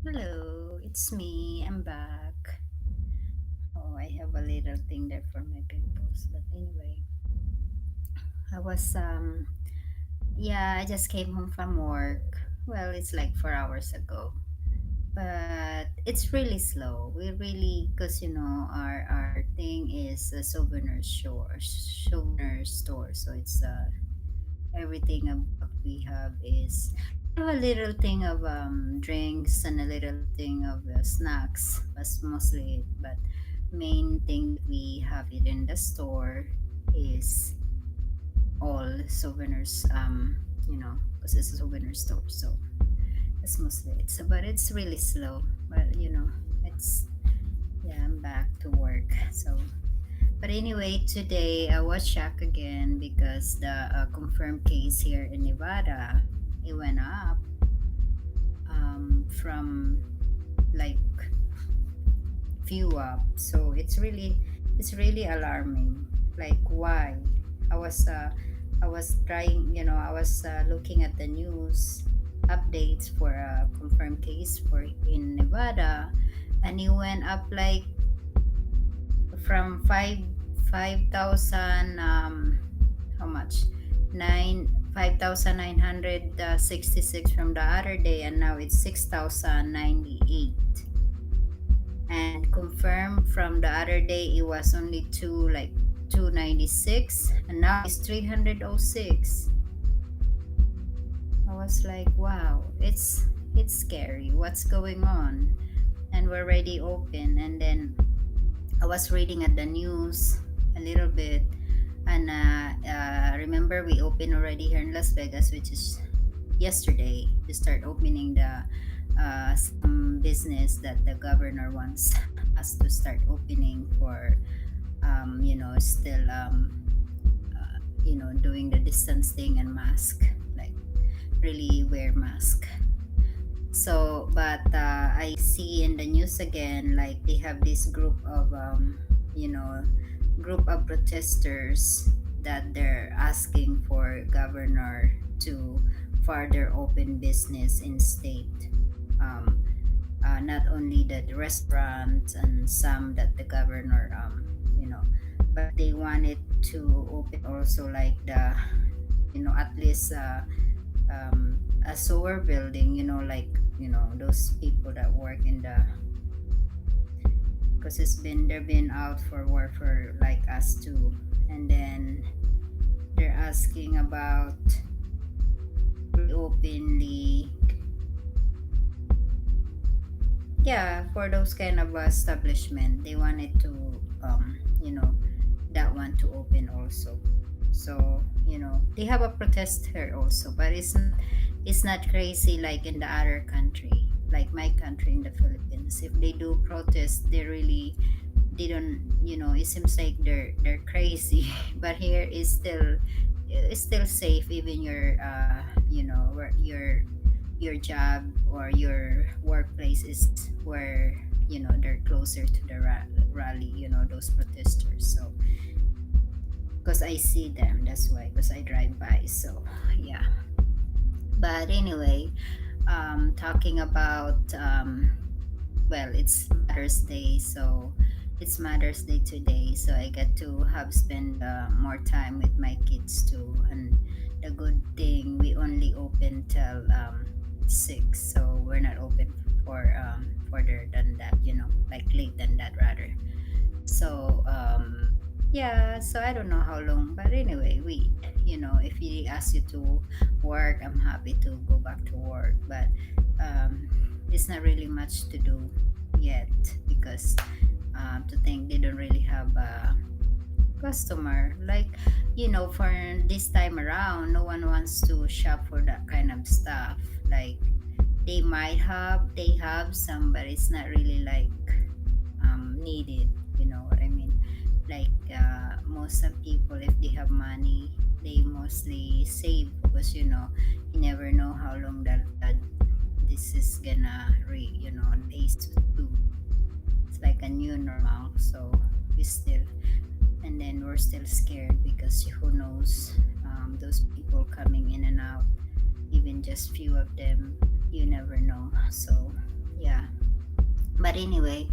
Hello, it's me. I'm back. Oh, I have a little thing there for my pimples. But anyway, I was yeah, I just came home from work. Well, it's like 4 hours ago. But it's really slow. We really, because our thing is a souvenir store. So it's everything about we have is we have a little thing of drinks and a little thing of snacks. That's mostly it. But main thing that we have it in the store is all souvenirs. Because it's a souvenir store, so that's mostly it. So, but it's really slow. But it's yeah. I'm back to work. So, but anyway, today I was shocked again because the confirmed case here in Nevada it went up from like few up. So it's really alarming. Like why? I was uh, I was trying. I was looking at the news updates for a confirmed case for in Nevada, and it went up like from 5,000 how much 5,966 from the other day, and now it's 6,098. And confirmed from the other day it was only 296, and now it's 306. I was like, wow, it's scary what's going on. And we're already open. And then I was reading at the news a little bit, and remember we opened already here in Las Vegas, which is yesterday. We start opening the some business that the governor wants us to start opening for, still doing the distance thing and mask, like really wear mask. So, but I see in the news again, like they have this you know, group of protesters that they're asking for governor to further open business in state. Um, Not only the restaurants and some that the governor, but they wanted to open also like the, at least a sewer building, like those people that work in the, because they've been out for work for like us too. And then they're asking about reopenly, yeah, for those kind of establishment they wanted to, you know that one to open also. So they have a protest here also, but it's not crazy like in the other country, like my country in the Philippines. If they do protest, they don't, it seems like they're crazy. But here is still safe, even your job or your workplace is where they're closer to the rally, those protesters. So because I see them, that's why, because I drive by. So yeah. But anyway, talking about, well, it's Mother's Day, so it's Mother's Day today, so I get to have spend more time with my kids too. And the good thing, we only open till 6, so we're not open for further than that, like late than that rather. So yeah, so I don't know how long, but anyway, if he asks you to work, I'm happy to go back to work. But it's not really much to do yet, because to think they don't really have a customer, like, for this time around no one wants to shop for that kind of stuff. Like they have some, but it's not really like needed. You know what I mean? Like most of people, if they have money, they mostly save, because you never know how long that this is gonna last to. It's like a new normal. So we still, and then we're still scared, because who knows, those people coming in and out, even just few of them, you never know. So yeah. But anyway,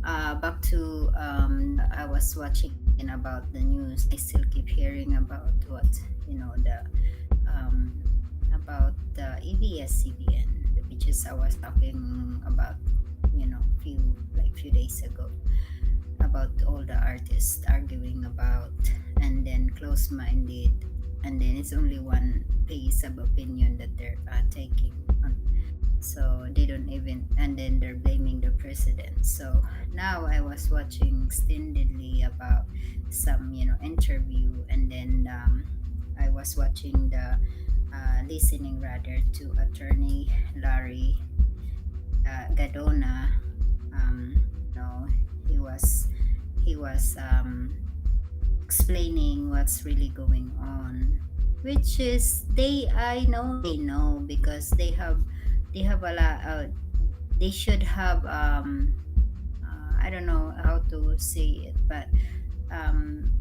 back to I was watching again about the news. I still keep hearing about what, the um, about the ABS-CBN, which is I was talking about, few days ago, about all the artists arguing about, and then close-minded, and then it's only one piece of opinion that they're taking on. So they don't even, and then they're blaming the president. So now I was watching extendedly about some, interview, and then I was watching the listening rather to attorney Larry Gadona. He was explaining what's really going on, which is, I know they know, because they have a lot. They should have, I don't know how to say it, but um,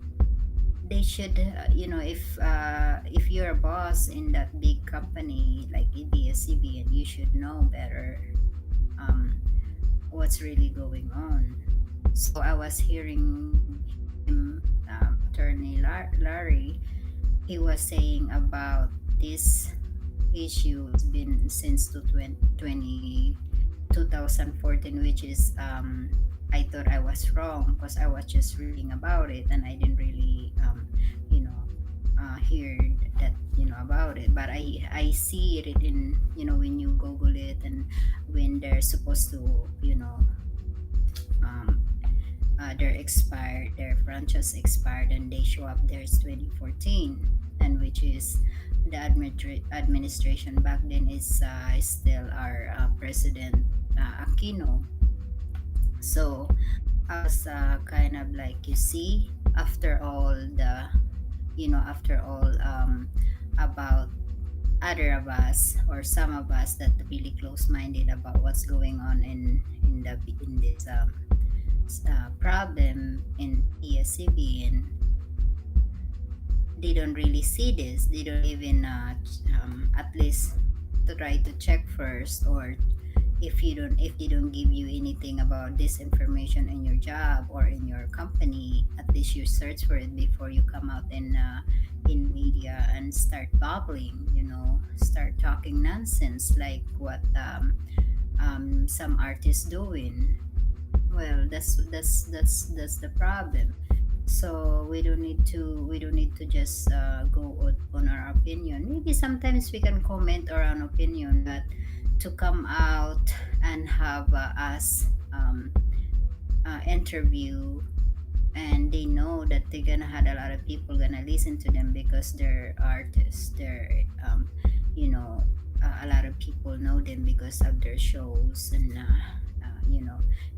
they should, if you're a boss in that big company like ABS-CBN, you should know better um, what's really going on. So I was hearing him, attorney Larry, he was saying about this issue. It's been since 2014, which is, I thought I was wrong because I was just reading about it, and I didn't really, hear that, about it. But I see it in, when you Google it, and when they're supposed to, um, their expired, their franchise expired, and they show up there's 2014, and which is the administration back then is still our president, Aquino. So I was kind of like, you see, after all the, after all, about other of us, or some of us that really close-minded about what's going on in this problem in ESCB, and they don't really see this. They don't even at least to try to check first, or if they don't give you anything about this information in your job or in your company, at least you search for it before you come out in media and start babbling, start talking nonsense like what some artists doing. Well, that's the problem. So we don't need to just go on our opinion. Maybe sometimes we can comment our own opinion, but to come out and have us interview, and they know that they're gonna have a lot of people gonna listen to them because they're artists. They're you know a lot of people know them because of their shows, and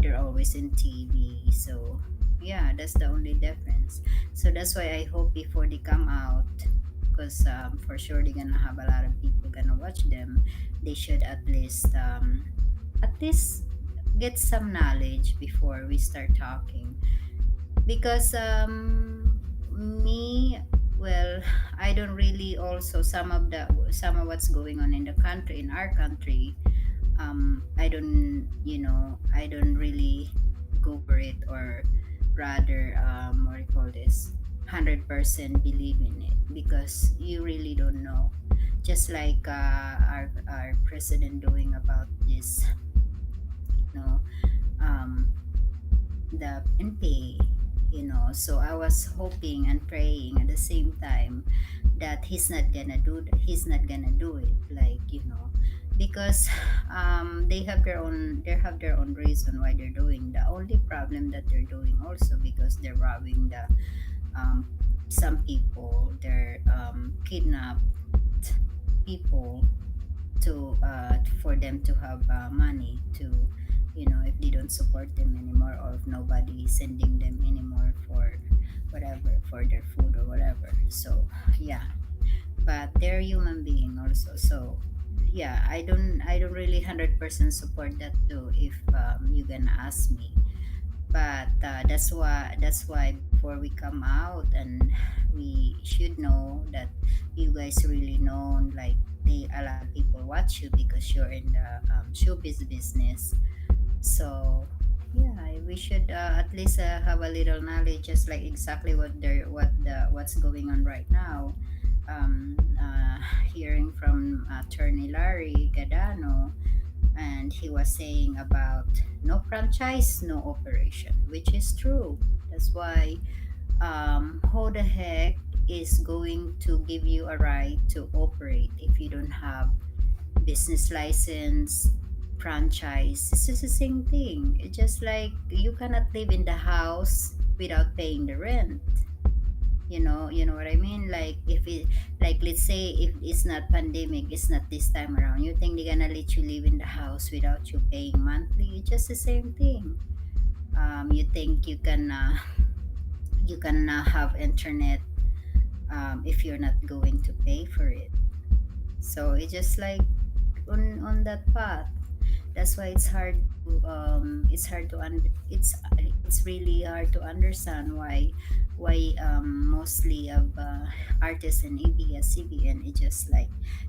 they're always in TV. So yeah, that's the only difference. So that's why I hope before they come out, because for sure they're gonna have a lot of people gonna watch them. They should at least get some knowledge before we start talking, because me, well, I don't really, also some of what's going on in the country, in our country, I don't really go for it, or rather, what do you call this, 100% believe in it, because you really don't know. Just like our president doing about this, you know um, the NPA. So I was hoping and praying at the same time that he's not gonna do it, like, because they have their own reason why they're doing. The only problem that they're doing also, because they're robbing the um, some people, they're kidnap people to for them to have money to, if they don't support them anymore, or if nobody is sending them anymore for whatever, for their food or whatever. So yeah, but they're human being also. So yeah, I don't really 100% support that too, if you're gonna ask me. But that's why before we come out, and we should know that you guys really know, like, a lot of people watch you because you're in the showbiz business. So yeah, we should at least have a little knowledge, just like exactly what's going on right now. Hearing from attorney Larry Gadano, and he was saying about no franchise, no operation, which is true. That's why who the heck is going to give you a right to operate if you don't have business license, franchise? It's just the same thing. It's just like you cannot live in the house without paying the rent. You know what I mean? Like if it, like let's say if it's not pandemic, it's not this time around. You think they're gonna let you live in the house without you paying monthly? It's just the same thing. You think you can have internet if you're not going to pay for it. So it's just like on that path. That's why it's really hard to understand why mostly of artists in ABS-CBN, it's just like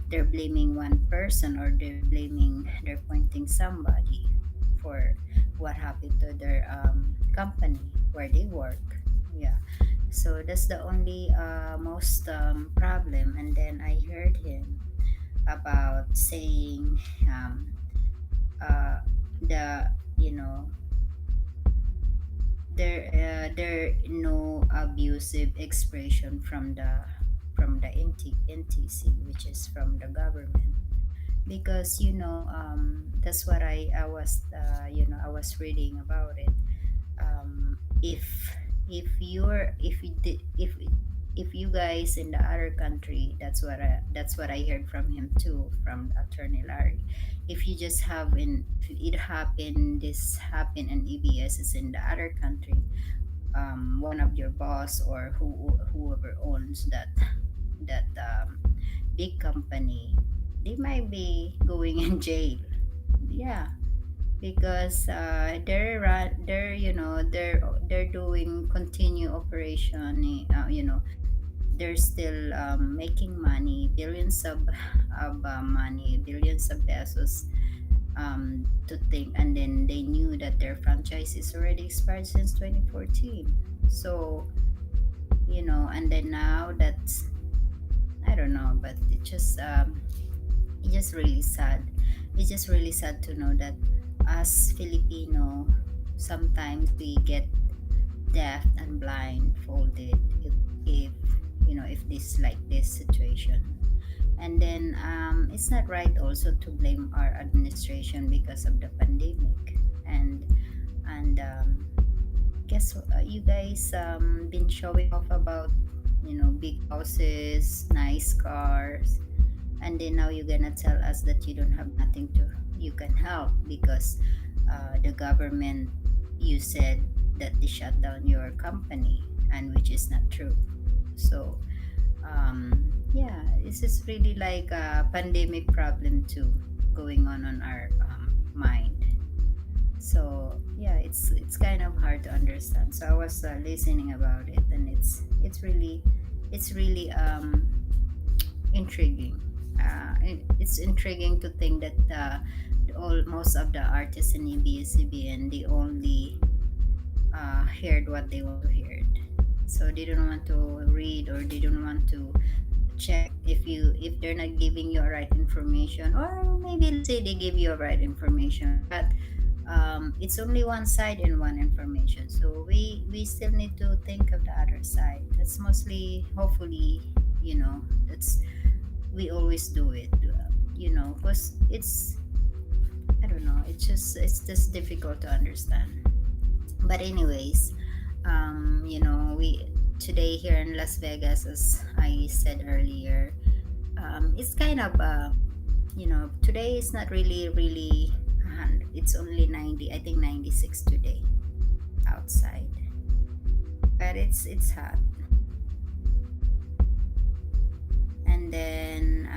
they're blaming one person, or they're pointing somebody for what happened to their company where they work. Yeah, so that's the only most problem. And then I heard him about saying um, the you know there no abusive expression from the NTC, which is from the government, because that's what I was reading about it. Um, if if you're if you did if if you guys in the other country, that's what I heard from him too, from attorney Larry. If you just have in if it happened this happened and EBS is in the other country, one of your boss or whoever owns that big company, they might be going in jail. Yeah, because they're doing continue operation. They're still making money, billions of money, billions of pesos, to think. And then they knew that their franchise is already expired since 2014. So and then now that's, I don't know, but it's just really sad. It's just really sad to know that as Filipino, sometimes we get deaf and blindfolded if this like this situation. And then it's not right also to blame our administration because of the pandemic. And guess what, you guys been showing off about big houses, nice cars, and then now you're gonna tell us that you don't have nothing to you can help because the government, you said that they shut down your company, and which is not true. So yeah, this is really like a pandemic problem too going on our mind. So yeah, it's kind of hard to understand. So I was listening about it, and it's really intriguing. It's intriguing to think that all most of the artists in ABS-CBN, they only heard what they want to hear. So they don't want to read, or they don't want to check if they're not giving you a right information, or maybe let's say they give you a right information, but it's only one side and one information. So we still need to think of the other side. That's mostly, hopefully, that's we always do it, because it's, I don't know, it's just difficult to understand. But anyways, we today here in Las Vegas, as I said earlier, it's kind of today is not really 100. It's only 90, I think 96 today outside, but it's hot. And then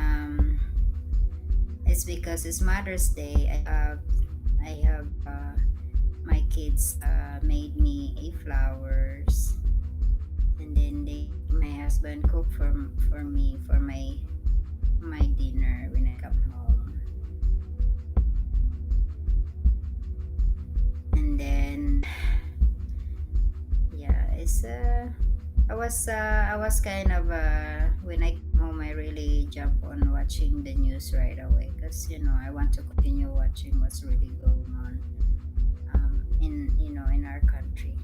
it's because it's Mother's Day. I have my kids made me a flowers, and then my husband cooked for me for my dinner when I come home. I was kind of when I came home, I really jump on watching the news right away because I want to continue watching what's really going on in in our country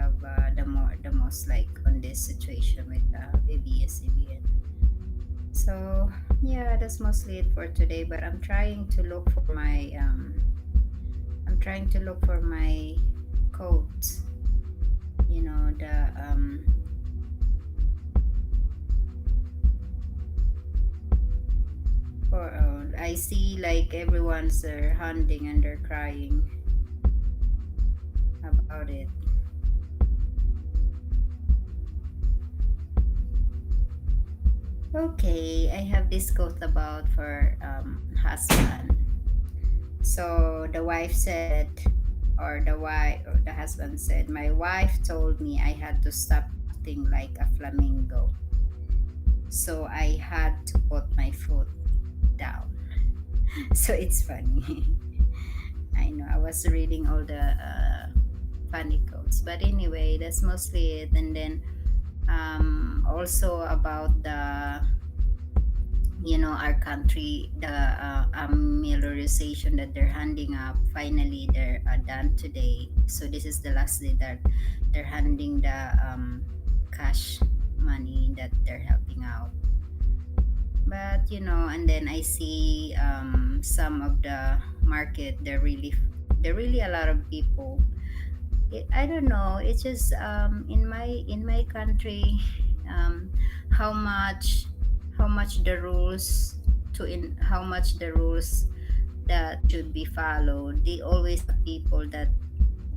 of the most like on this situation with ABS-CBN. So yeah, that's mostly it for today. But I'm trying to look for my coat. The for I see like everyone's hunting and they're crying about it. Okay, I have this quote about for husband. So the wife said, or the husband said, my wife told me I had to stop acting like a flamingo. So I had to put my foot down. So it's funny. I know I was reading all the funny quotes, but anyway, that's mostly it. And then also about the our country, the amelioration that they're handing up, finally they're done today. So this is the last day that they're handing the cash money that they're helping out. But and then I see some of the market, they're really a lot of people. I don't know, it's just in my country, um, how much the rules how much the rules that should be followed, they always have people that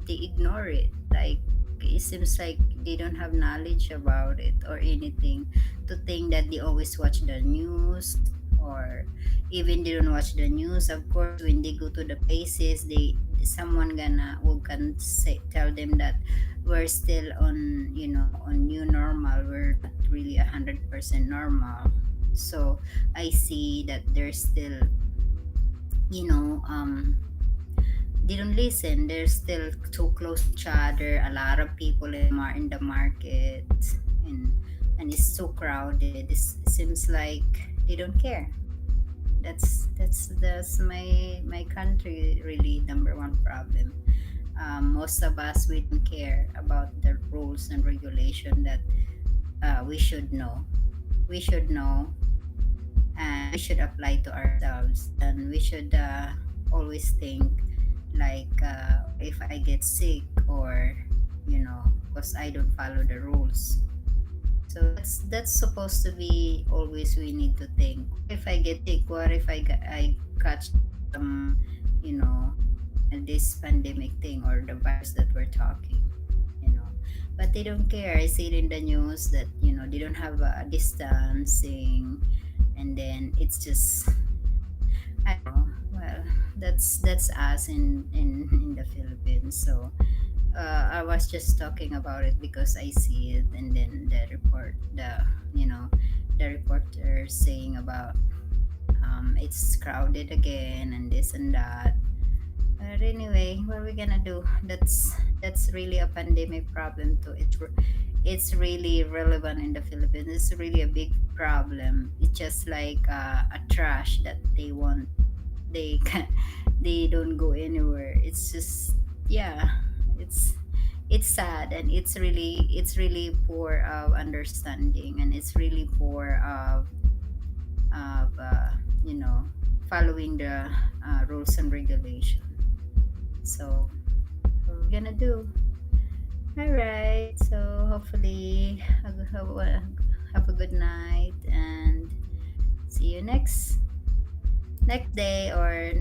they ignore it. Like it seems like they don't have knowledge about it or anything, to think that they always watch the news, or even they don't watch the news. Of course, when they go to the places, they someone gonna who can say tell them that we're still on on new normal, we're not really 100% normal. So I see that they're still you know they don't listen. They're still too close to each other. A lot of people in the market, and it's so crowded. It seems like they don't care. That's my country really number one problem. Most of us, we don't care about the rules and regulation that we should know. We should know, and we should apply to ourselves, and we should always think like, if I get sick, or because I don't follow the rules. So that's supposed to be always, we need to think, if I get sick, what if I catch some you know this pandemic thing, or the virus that we're talking you know but they don't care. I see it in the news that they don't have a distancing, and then it's just, I don't know. Well, that's us in the Philippines. So I was just talking about it because I see it, and then the reporter saying about it's crowded again, and this and that. But anyway, what are we gonna do? That's really a pandemic problem too. It's really relevant in the Philippines. It's really a big problem. It's just like a trash that they want. They can, they don't go anywhere. It's just, yeah. It's it's sad, and it's really poor of understanding, and it's really poor of following the rules and regulation. So what are we gonna do? All right. So hopefully have a good night, and see you next day, or